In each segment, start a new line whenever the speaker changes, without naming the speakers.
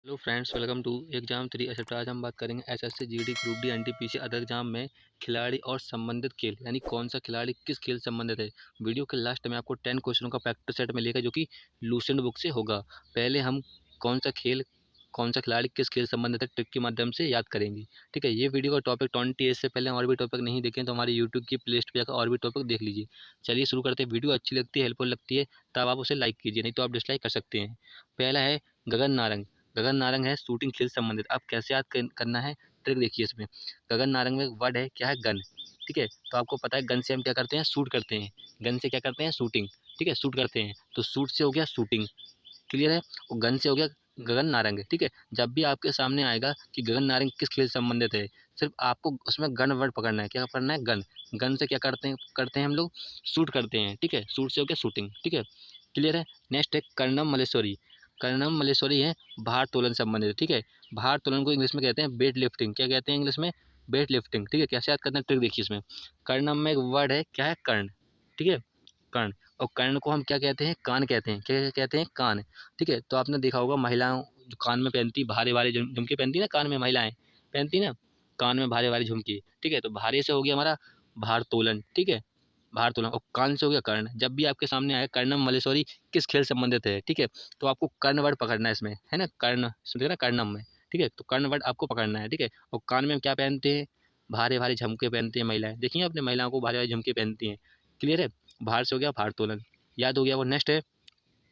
Hello friends, welcome to exam 3 except. आज हम बात करेंगे SSC GD group D NTPC other exam में खिलाड़ी और संबंधित खेल, यानी कौन सा खिलाड़ी किस खेल से संबंधित है। वीडियो के लास्ट में आपको 10 क्वेश्चनों का प्रैक्टिस सेट मिलेगा जो कि लूसेंट बुक से होगा। पहले हम कौन सा खेल, कौन सा खिलाड़ी किस खेल से संबंधित है ट्रिक के माध्यम से याद करेंगे। ठीक है, ये वीडियो का टॉपिक 20 से पहले और भी टॉपिक नहीं देखें तो हमारे यूट्यूब की प्ले लिस्ट पर जाकर और भी टॉपिक देख लीजिए। चलिए शुरू करते हैं। वीडियो अच्छी लगती है, हेल्पफुल लगती है तब आप उसे लाइक कीजिए, नहीं तो आप डिसलाइक कर सकते हैं। पहला है गगन नारंग। गगन नारंग है शूटिंग खेल से संबंधित। अब कैसे याद करना है, ट्रिक देखिए इसमें। गगन नारंग में वर्ड है क्या है, गन। ठीक है, तो आपको पता है गन से हम क्या करते हैं, शूट करते हैं। गन से क्या करते हैं, शूटिंग। ठीक है, शूट करते हैं, तो शूट से हो गया शूटिंग। क्लियर है। और गन से हो गया गगन नारंग। ठीक है, जब भी आपके सामने आएगा कि गगन नारंग किस खेल से संबंधित है, सिर्फ आपको उसमें गन वर्ड पकड़ना है। क्या पकड़ना है, गन। गन से क्या करते हैं हम लोग, शूट करते हैं। ठीक है, शूट से हो गया शूटिंग। ठीक है, क्लियर है। नेक्स्ट है कर्णम मलेश्वरी। कर्णम मलेश्वरी है भार तोलन संबंधित। ठीक है, भार तोलन को इंग्लिश में कहते हैं वेट लिफ्टिंग। क्या कहते हैं इंग्लिश में, वेट लिफ्टिंग। ठीक है, कैसे याद करना है, ट्रिक देखिए इसमें। कर्णम में एक वर्ड है क्या है, कर्ण। ठीक है, कर्ण। और कर्ण को हम क्या कहते हैं, कान कहते हैं। क्या कहते हैं, कान। ठीक है, तो आपने देखा होगा महिलाओं जो कान में पहनती, भारे भारे झुमके पहनती ना, कान में महिलाएं पहनती ना, कान में भारे भारे झुमके। ठीक है, तो भारे से हो गया हमारा भार तोलन। ठीक है, भार तोलन। और कान से हो गया कर्ण। जब भी आपके सामने आए कर्णम मलेश्वरी किस खेल संबंधित है, ठीक है, तो आपको कर्ण वर्ड पकड़ना है इसमें, है ना, कर्ण सुनिए ना, कर्णम में। ठीक है, तो कर्ण वर्ड आपको पकड़ना है। ठीक है, और कान में हम क्या पहनते हैं, भारे भारे झुमके पहनते हैं महिलाएं। देखिए अपने महिलाओं को भारे भारे झुमके पहनती हैं। क्लियर है। भार से हो गया भारोत्तोलन, याद हो गया वो। नेक्स्ट है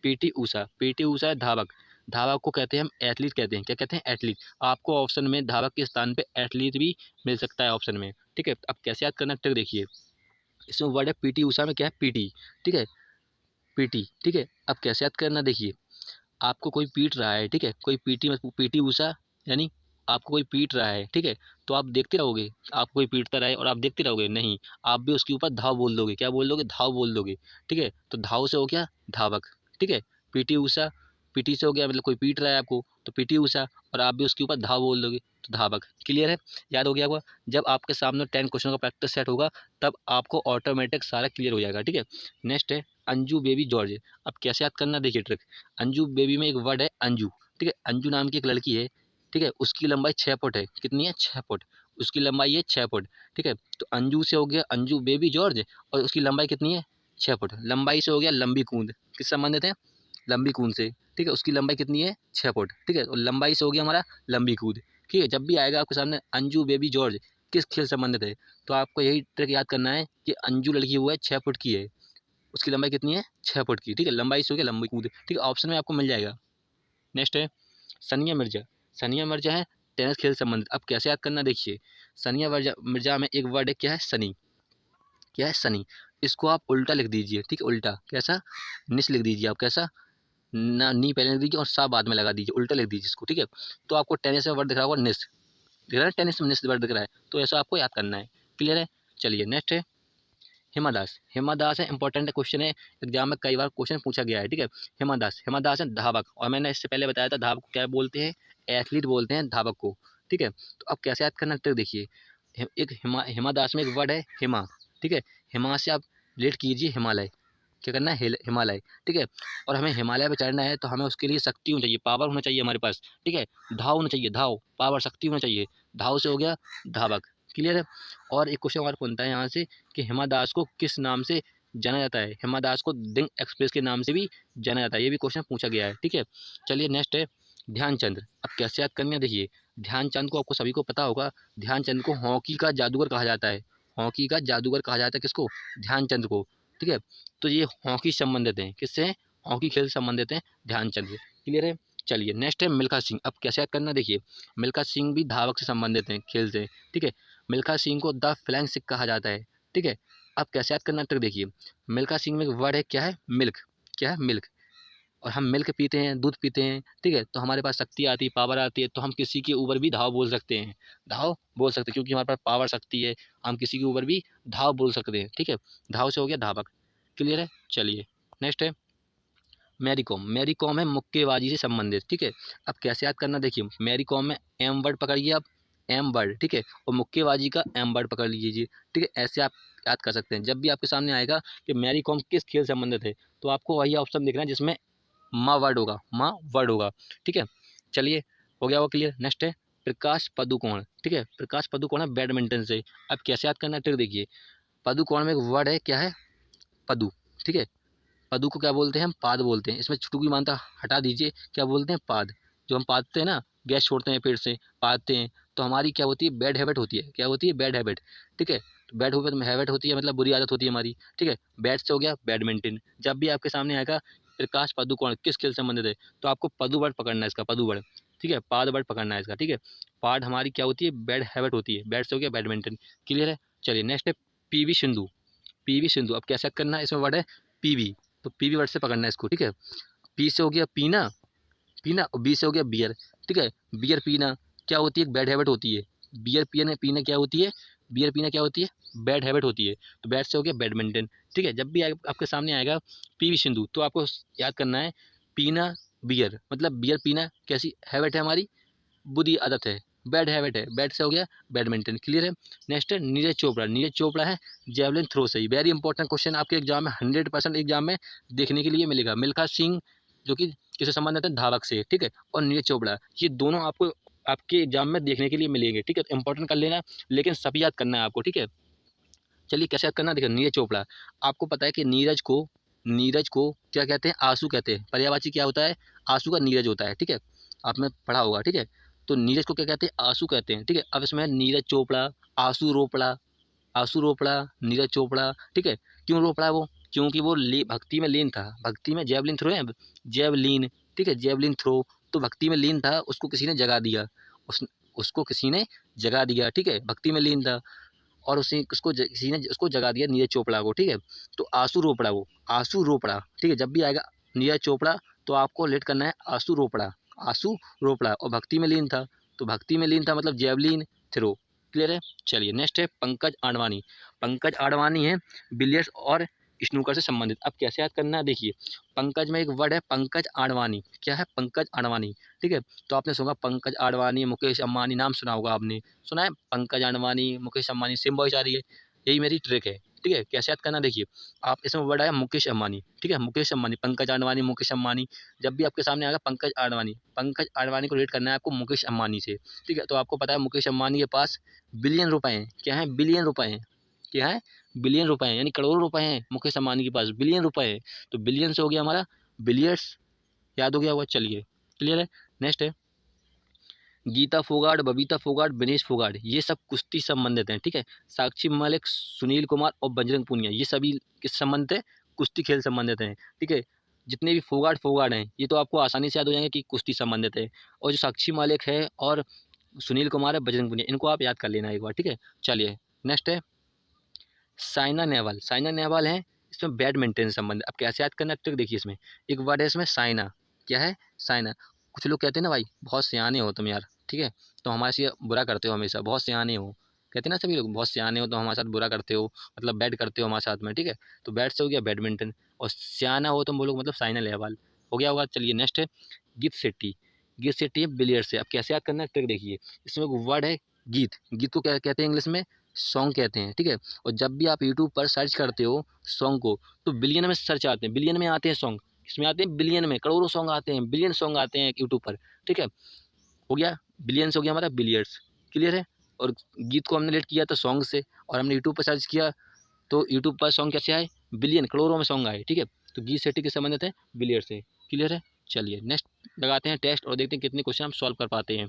पीटी ऊषा। पीटी ऊषा है धावक। धावक को कहते हैं हम एथलीट कहते हैं। क्या कहते हैं, एथलीट। आपको ऑप्शन में धावक के स्थान पे एथलीट भी मिल सकता है ऑप्शन में। ठीक है, अब कैसे याद करना ट्रिक देखिए। इसमें वर्ड है पीटी ऊषा में क्या है, पीटी। ठीक है, पीटी। ठीक है, अब कैसे याद करना देखिए। आपको कोई पीट रहा है, ठीक है, कोई पीटी ऊषा यानी आपको कोई पीट रहा है। ठीक है, तो आप देखते रहोगे, आपको कोई पीटता रहे और आप देखते रहोगे, नहीं, आप भी उसके ऊपर धाव बोल दोगे। क्या बोल दोगे, धाव बोल दोगे। ठीक है, तो धाव से हो गया धावक। ठीक है, पीटी ऊषा, पीटी से हो गया मतलब कोई पीट रहा है आपको, तो पीटी ऊषा, और आप भी उसके ऊपर धाव बोल दोगे तो धावक। क्लियर है, याद हो गया होगा। जब आपके सामने 10 क्वेश्चन का प्रैक्टिस सेट होगा तब आपको ऑटोमेटिक सारा क्लियर हो जाएगा। ठीक है, नेक्स्ट है अंजू बेबी जॉर्ज। अब कैसे याद करना देखिए ट्रिक। अंजू बेबी में एक वर्ड है अंजू। ठीक है, अंजू नाम की एक लड़की है। ठीक है, उसकी लंबाई 6 फुट है। कितनी है, 6 फुट। उसकी लंबाई है 6 फुट। ठीक है, तो अंजू से हो गया अंजू बेबी जॉर्ज, और उसकी लंबाई कितनी है, 6 फुट। लंबाई से हो गया लंबी कूद। किस संबंधित है, लंबी कूद से। ठीक है, उसकी लंबाई कितनी है, 6 फुट। ठीक है, और लंबाई से हो गया हमारा लंबी कूद। ठीक है, जब भी आएगा आपके सामने अंजू बेबी जॉर्ज किस खेल संबंधित है, तो आपको यही ट्रिक याद करना है कि अंजू लड़की हुआ है 6 फुट की है, उसकी लंबाई कितनी है, 6 फुट की। ठीक है, लंबाई से हो गया लंबी कूद। ठीक है, ऑप्शन में आपको मिल जाएगा। नेक्स्ट है सनिया मिर्जा। सनिया मिर्जा है टेनिस खेल संबंधित। अब कैसे याद करना देखिए। सनिया मिर्जा मिर्जा में एक वर्ड है क्या है, सनी। क्या है, सनी। इसको आप उल्टा लिख दीजिए। ठीक है, उल्टा कैसा, निस लिख दीजिए आप, कैसा, ना नी पहले लिख दीजिए और सा बाद में लगा दीजिए, उल्टा लिख दीजिए इसको। ठीक है, तो आपको टेनिस में वर्ड दिख रहा होगा निस, दिख रहा है टेनिस में निस वर्ड दिख रहा है, तो ऐसा आपको याद करना है। क्लियर है। चलिए नेक्स्ट है हिमा दास। हिमा दास है, इंपॉर्टेंट क्वेश्चन है, एग्जाम में कई बार क्वेश्चन पूछा गया है। ठीक है, हिमा दास। हिमा दास है धावक, और मैंने इससे पहले बताया था धावक को क्या बोलते हैं, एथलीट बोलते हैं धावक को। ठीक है, तो अब कैसे याद करना है देखिए। एक हिमा दास में एक वर्ड है हिमा। ठीक है, हिमा से आप रिलेट कीजिए हिमालय। क्या करना है, हिमालय। ठीक है, और हमें हिमालय पे चढ़ना है तो हमें उसके लिए शक्ति होनी चाहिए, पावर होना चाहिए हमारे पास। ठीक है, धाव होना चाहिए, धाव, पावर, शक्ति होना चाहिए। धाव से हो गया धावक। क्लियर है। और एक क्वेश्चन और बनता है यहाँ से कि हिमा दास को किस नाम से जाना जाता है। हिमा दास को दिंग एक्सप्रेस के नाम से भी जाना जाता है, ये भी क्वेश्चन पूछा गया है। ठीक है, चलिए नेक्स्ट है ध्यानचंद। अब कैसे याद करना है देखिए। ध्यानचंद को आपको सभी को पता होगा, ध्यानचंद को हॉकी का जादूगर कहा जाता है। हॉकी का जादूगर कहा जाता है किसको, ध्यानचंद को। ठीक है, तो ये हॉकी संबंधित हैं, किससे हैं, हॉकी खेल से संबंधित हैं ध्यानचंद से। क्लियर है। चलिए नेक्स्ट है मिल्खा सिंह। अब कैसे याद करना देखिए। मिल्खा सिंह भी धावक से संबंधित हैं, खेल से। ठीक है, मिल्खा सिंह को द फ्लैंक सिख कहा जाता है। ठीक है, अब कैसे याद करना ट्रिक देखिए। मिल्खा सिंह में एक वर्ड है क्या है, मिल्क। क्या है, मिल्क। और हम मिल्क पीते हैं, दूध पीते हैं। ठीक है, तो हमारे पास शक्ति आती है, पावर आती है, तो हम किसी के ऊपर भी धाव बोल सकते हैं। धाव बोल सकते हैं क्योंकि हमारे पास पावर शक्ति है, हम किसी के ऊपर भी धाव बोल सकते हैं। ठीक है, धाव से हो गया धावक। क्लियर है। चलिए नेक्स्ट है मैरी कॉम। मैरी कॉम है मुक्केबाजी से संबंधित। ठीक है, अब कैसे याद करना देखिए। मैरी कॉम में एम वर्ड पकड़िए आप, एम वर्ड। ठीक है, और मुक्केबाजी का एम वर्ड पकड़ लीजिए। ठीक है, ऐसे आप याद कर सकते हैं। जब भी आपके सामने आएगा कि मैरी कॉम किस खेल से संबंधित है, तो आपको वही ऑप्शन दिख रहा है जिसमें माँ वर्ड होगा, माँ वर्ड होगा। ठीक है, चलिए हो गया वो क्लियर। नेक्स्ट है प्रकाश पादुकोण, ठीक है, प्रकाश पादुकोण है बैडमिंटन से। अब कैसे याद करना है ट्रिक देखिए, पादुकोण में एक वर्ड है क्या है, पदु, ठीक है, पदु को क्या बोलते हैं हम, पाद बोलते हैं। इसमें छुटू की मानता हटा दीजिए, क्या बोलते हैं, पाद। जो हम पादते हैं ना, गैस छोड़ते हैं पेट से, पादते हैं, तो हमारी क्या होती है, बैड हैबिट होती है। क्या होती है, बैड हैबिट, ठीक है। बैड हैबिट होती है मतलब बुरी आदत होती है हमारी, ठीक है। बैट से हो गया बैडमिंटन। जब भी आपके सामने आएगा प्रकाश पादुकोण किस खेल से संबंधित है, तो आपको पदु वर्ड पकड़ना है इसका, पदु वर्ड, ठीक है, पाद वर्ड पकड़ना है इसका, ठीक है। पाद हमारी क्या होती है, बैड हैबिट होती है। बैट से हो गया बैडमिंटन, क्लियर है। चलिए नेक्स्ट है पीवी सिंधु, पीवी सिंधु। अब कैसे करना है, इसमें वर्ड है पीवी, तो पीवी वर्ड से पकड़ना है इसको, ठीक है। पी से हो गया पीना, पीना, और बी से हो गया बियर, ठीक है। बियर पीना क्या होती है, एक बैड हैबिट होती है। बियर पीना पीना क्या होती है, बियर पीना क्या होती है, बैड हैबिट होती है। तो बैट से हो गया बैडमिंटन, ठीक है। जब भी आपके सामने आएगा पीवी सिंधु, तो आपको याद करना है पीना बियर, मतलब बियर पीना कैसी हैबिट है हमारी, बुरी आदत है, बैड हैबिट है। बैट से हो गया बैडमिंटन, क्लियर है। नेक्स्ट है नीरज चोपड़ा, नीरज चोपड़ा है जेवलिन थ्रो से ही। वेरी इंपॉर्टेंट क्वेश्चन आपके एग्जाम में 100% एग्जाम में देखने के लिए मिलेगा। मिल्खा सिंह जो कि किससे संबंधित है, धावक से, ठीक है, और नीरज चोपड़ा, ये दोनों आपको आपके एग्जाम में देखने के लिए मिलेंगे, ठीक है। तो इंपॉर्टेंट कर लेना, लेकिन सभी याद करना है आपको, ठीक है। चलिए कैसे याद करना, देखिए नीरज चोपड़ा, आपको पता है कि नीरज को क्या कहते हैं, आंसू कहते हैं। पर्यायवाची क्या होता है, आंसू का नीरज होता है, ठीक है, आपने पढ़ा होगा, ठीक है। तो नीरज को क्या कहते हैं, आंसू कहते हैं, ठीक है। अब इसमें नीरज चोपड़ा, आंसू रोपड़ा, आंसू रोपड़ा, नीरज चोपड़ा, ठीक है। क्यों रोपड़ा वो, क्योंकि वो भक्ति में लीन था। भक्ति में जेवलिन थ्रो है, जेवलिन, ठीक है, जेवलिन थ्रो, तो भक्ति में लीन था, उसको किसी ने जगा दिया, उस उसको किसी ने जगा दिया, ठीक है, भक्ति में लीन था, और उसी उसको किसी ने उसको जगा दिया, नीरज चोपड़ा को, ठीक है। तो आंसू रोपड़ा, वो आंसू रोपड़ा, ठीक है। जब भी आएगा नीरज चोपड़ा, तो आपको लेट करना है आंसू रोपड़ा, आंसू रोपड़ा, और भक्ति में लीन था, तो भक्ति में लीन था मतलब जेवलिन थ्रो, क्लियर है। चलिए नेक्स्ट है पंकज आडवाणी, पंकज आडवाणी है बिलियर्ड्स और स्नूकर से संबंधित। अब कैसे याद करना है, देखिए पंकज में एक वर्ड है पंकज आडवाणी, क्या है, पंकज आडवाणी, ठीक है। तो आपने सुना पंकज आडवाणी, मुकेश अंबानी, नाम सुना होगा आपने, सुना है पंकज आडवाणी, मुकेश अंबानी, सेम वॉइस आ रही है। यही मेरी ट्रिक है, ठीक है। कैसे याद करना, देखिए आप, इसमें वर्ड आया मुकेश अंबानी, ठीक है, मुकेश अंबानी, पंकज आडवाणी, मुकेश अंबानी। जब भी आपके सामने आएगा पंकज आडवाणी, पंकज आडवाणी को रेट करना है आपको मुकेश अंबानी से, ठीक है। तो आपको पता है मुकेश अंबानी के पास बिलियन रुपए हैं, क्या है, बिलियन रुपए हैं, क्या है, बिलियन रुपए हैं, यानी करोड़ों रुपए हैं मुकेश अंबानी के पास, बिलियन रुपए है। तो बिलियन से हो गया हमारा बिलियर्ड्स, याद हो गया होगा, चलिए क्लियर है। नेक्स्ट है गीता फोगाट, बबीता फोगाट, विनेश फोगाट, ये सब कुश्ती संबंधित हैं, ठीक है। साक्षी मलिक, सुनील कुमार और बजरंग पूनिया, ये सभी किस संबंधित है, कुश्ती खेल संबंधित हैं, ठीक है। जितने भी फोगाट फोगाट हैं, ये तो आपको आसानी से याद हो जाएंगे कि कुश्ती संबंधित है। और जो साक्षी मालिक है और सुनील कुमार है, बजरंग पूनिया, इनको आप याद कर लेना एक बार, ठीक है। चलिए नेक्स्ट है साइना नेहवाल, साइना नेहवाल है इसमें बैडमिंटन से संबंधित। अब कैसे याद करना ट्रिक देखिए, इसमें एक वर्ड है इसमें साइना, क्या है, साइना। कुछ लोग कहते हैं ना भाई बहुत सियाने हो तुम यार, ठीक है, तो हमारे से बुरा करते हो हमेशा, बहुत सियाने हो, कहते हैं ना सभी लोग, बहुत सियाने हो तो हमारे साथ बुरा करते हो, मतलब बैड करते हो हमारे साथ में, ठीक है। तो बैट से हो गया बैडमिंटन, और सियाना हो तुम बोलो मतलब साइना नेहवाल, हो गया होगा। चलिए नेक्स्ट है गीत शेट्टी, गीत शेट्टी है बिलियर्ड से। अब कैसे याद करना है ट्रिक देखिए, इसमें एक वर्ड है गीत, गीत को क्या कहते हैं इंग्लिश में, सॉन्ग कहते हैं, ठीक है। और जब भी आप यूट्यूब पर सर्च करते हो सॉन्ग को, तो बिलियन में सर्च आते हैं, बिलियन में आते हैं सॉन्ग, किसमें आते हैं, बिलियन में, करोड़ों सॉन्ग आते हैं, बिलियन सॉन्ग आते हैं यूट्यूब पर, ठीक है। हो गया बिलियंस, हो गया हमारा बिलियर्ड्स, क्लियर है। और गीत को हमने लेट किया था सॉन्ग से, और हमने यूट्यूब पर सर्च किया तो यूट्यूब पर सॉन्ग कैसे आए, बिलियन, करोड़ों में सॉन्ग आए, ठीक है। तो गीत सेट्टी के संबंधित है बिलियर्ड से, क्लियर है। चलिए नेक्स्ट लगाते हैं टेस्ट और देखते हैं कितने क्वेश्चन हम सॉल्व कर पाते हैं।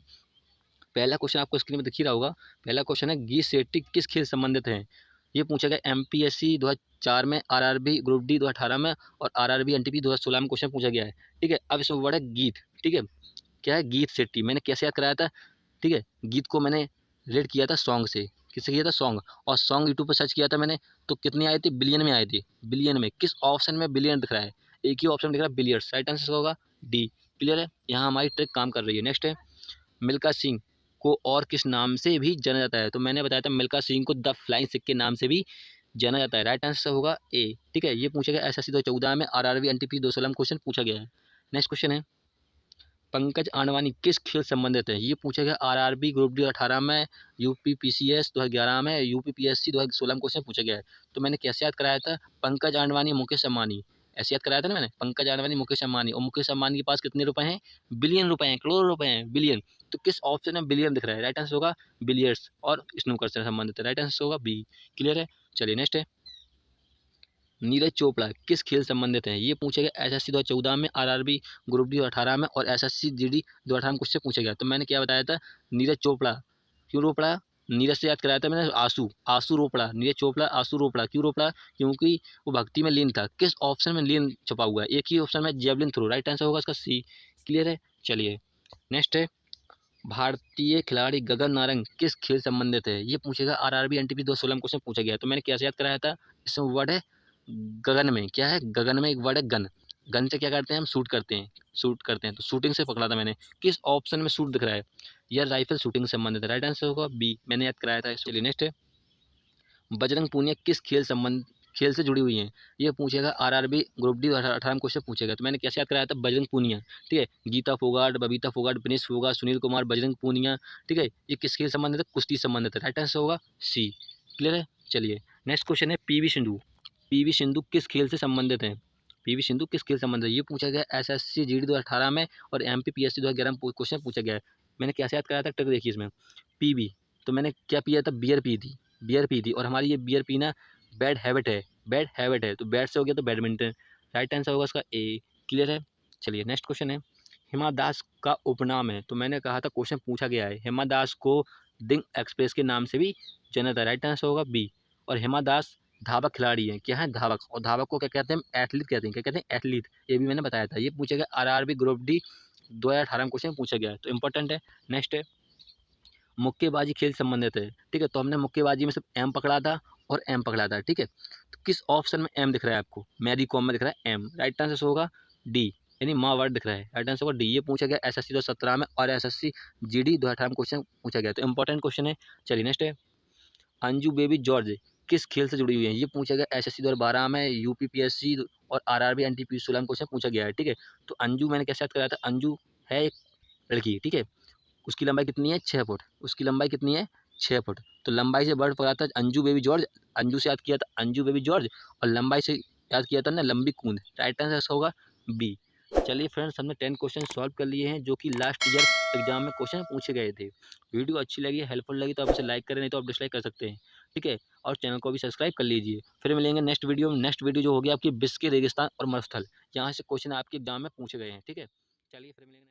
पहला क्वेश्चन आपको स्क्रीन में दिख ही रहा होगा। पहला क्वेश्चन है गीत सेट्टी किस खेल संबंधित है। ये पूछा गया एमपीएससी 2004 में, आरआरबी ग्रुप डी 2018 में, और आरआरबी एनटीपी 2016 में क्वेश्चन पूछा गया है, ठीक है। अब इसमें वर्ड है गीत, ठीक है, क्या है, गीत सेट्टी। मैंने कैसे याद कराया था, ठीक है, गीत को मैंने रेट किया था सॉन्ग से, किससे किया था, सॉन्ग, और सॉन्ग यूट्यूब पर सर्च किया था मैंने, तो कितने आए थे, बिलियन में आए थे, बिलियन में। किस ऑप्शन में बिलियन दिख रहा है, एक ही ऑप्शन दिख रहा है बिलियर्ड्स, राइट आंसर होगा डी, क्लियर है। यहाँ हमारी ट्रिक काम कर रही है। नेक्स्ट है मिल्खा सिंह को और किस नाम से भी जाना जाता है, तो मैंने बताया था मिल्खा सिंह को द फ्लाइंग सिख के नाम से भी जाना जाता है, राइट आंसर होगा ए, ठीक है। ये पूछा गया एसएससी 2014 में, आरआरबी एनटीपी 2016 में क्वेश्चन पूछा गया है। नेक्स्ट क्वेश्चन है पंकज आडवाणी किस खेल संबंधित है, ये पूछा गया आरआरबी ग्रुप डी 2018 में, यूपीपीसीएस 2011 में, यूपीपीएससी 2016 में क्वेश्चन पूछा गया है। तो मैंने कैसे याद कराया था, पंकज आडवाणी मुकेश अंबानी, ऐसे याद कराया था ना मैंने, पंकज आडवाणी, मुकेश अंबानी, और मुकेश अंबानी के पास कितने रुपए हैं, बिलियन रुपए हैं, करोड़ रुपए हैं, बिलियन। तो किस ऑप्शन में बिलियन दिख रहा है, राइट आंसर होगा बिलियर्ड्स और स्नूकर से संबंधित है, राइट आंसर होगा बी। क्लियर है, चलिए नेक्स्ट है, नीरज चोपड़ा किस खेल संबंधित है, ये पूछा गया एसएससी 2014 में, आरआरबी ग्रुप डी 2018 में, और एसएससी जीडी 2018 में क्वेश्चन पूछा गया। तो मैंने क्या बताया था, नीरज चोपड़ा क्यों रोपड़ा, नीरज से याद कराया था मैंने, आंसू आंसू रोपड़ा, नीरज चोपड़ा आंसू रोपड़ा, क्यों रोपड़ा, क्योंकि वो भक्ति में लीन था। किस ऑप्शन में लीन छुपा हुआ है, एक ही ऑप्शन में जेवलिन थ्रो, राइट आंसर होगा इसका सी। क्लियर है, चलिए नेक्स्ट है, भारतीय खिलाड़ी गगन नारंग किस खेल संबंधित है, ये पूछेगा आरआरबी एनटीपीसी 2016 में क्वेश्चन पूछा गया। तो मैंने कैसे याद कराया था, इसमें वर्ड है गगन में, क्या है गगन में, एक वर्ड है गन, गन से क्या करते हैं हम, शूट करते हैं, शूट करते हैं, तो शूटिंग से पकड़ा था मैंने। किस ऑप्शन में शूट दिख रहा है, यह राइफल शूटिंग से संबंधित है, राइट आंसर होगा बी, मैंने याद कराया था। चलिए नेक्स्ट है, बजरंग पूनिया किस खेल से जुड़ी हुई हैं, ये पूछेगा आरआरबी ग्रुप डी 2018 में क्वेश्चन पूछेगा। तो मैंने कैसे याद कराया था, बजरंग पूनिया, ठीक है, गीता फोगाट, बबीता फोगाट, विनेश फोगाट, सुनील कुमार, बजरंग पूनिया, ठीक है, ये किस खेल संबंधित है, कुश्ती संबंधित है, राइट आंसर होगा सी। क्लियर है, चलिए नेक्स्ट क्वेश्चन है, पीवी सिंधु, पीवी सिंधु किस खेल से संबंधित है, पीवी सिंधु किस खेल से संबंधित है, ये पूछा गया एसएससी जीडी 2018 में और एमपीपीएससी 2011 में क्वेश्चन पूछा गया है। मैंने कैसे याद कराया था, ट्रिक देखिए इसमें, पीवी, तो मैंने क्या पिया था, बियर पी थी, बियर पी थी, और हमारी ये बियर पीना बैड हैबिट है, बैड हैबिट है, तो बैड से हो गया तो बैडमिंटन, राइट आंसर होगा इसका ए। क्लियर है, चलिए नेक्स्ट क्वेश्चन है, हिमा दास का उपनाम है, तो मैंने कहा था क्वेश्चन पूछा गया है, हिमा दास को दिंग एक्सप्रेस के नाम से भी जाना था, राइट आंसर होगा बी। और हिमा दास धावक खिलाड़ी है, क्या है धावक, और धावक को क्या कहते हैं, एथलीट कहते हैं, क्या कहते हैं एथलीट, ये भी मैंने बताया था। ये पूछा गया आरआरबी ग्रुप डी 2018 में क्वेश्चन पूछा गया है, तो इंपॉर्टेंट है। नेक्स्ट है, मुक्केबाजी खेल संबंधित है, ठीक है, तो हमने मुक्केबाजी में सिर्फ एम पकड़ा था और एम पकड़ा था, ठीक है, तो किस ऑप्शन में एम दिख रहा है आपको, मैरी कॉम में दिख रहा है एम, राइट आंसर होगा डी, यानी माँ वर्ड दिख रहा है, राइट आंसर होगा डी। ये पूछा गया एसएससी 2017 में और एसएससी जीडी 2018 में क्वेश्चन पूछा गया, तो इंपॉर्टेंट क्वेश्चन है। चलिए नेक्स्ट है, अंजू बेबी जॉर्ज किस खेल से जुड़ी हुई है, ये पूछा गया एसएससी 2012 में, यूपीपीएससी और आरआरबी एनटीपीसी 16 में क्वेश्चन पूछा गया है, ठीक है। तो अंजू मैंने कैसे याद कराया था, अंजू है एक लड़की, ठीक है, उसकी लंबाई कितनी है 6 फुट, उसकी लंबाई कितनी है 6 फुट, तो लंबाई से वर्ड पकड़ा था अंजू बेबी जॉर्ज, अंजू से याद किया था अंजू बेबी जॉर्ज, और लंबाई से याद किया था ना लंबी कूंद, राइट आंसर होगा बी। चलिए फ्रेंड्स, हमने 10 क्वेश्चन सॉल्व कर लिए हैं जो कि लास्ट ईयर एग्जाम में क्वेश्चन पूछे गए थे। वीडियो अच्छी लगी, हेल्पफुल लगी तो आप इसे लाइक करें, नहीं तो आप डिसलाइक कर सकते हैं, ठीक है, और चैनल को भी सब्सक्राइब कर लीजिए। फिर मिलेंगे नेक्स्ट वीडियो में, नेक्स्ट वीडियो जो होगी आपकी विश्व के रेगिस्तान और मरुस्थल, यहाँ से क्वेश्चन आपके एग्जाम में पूछे गए हैं, ठीक है। चलिए फिर मिलेंगे।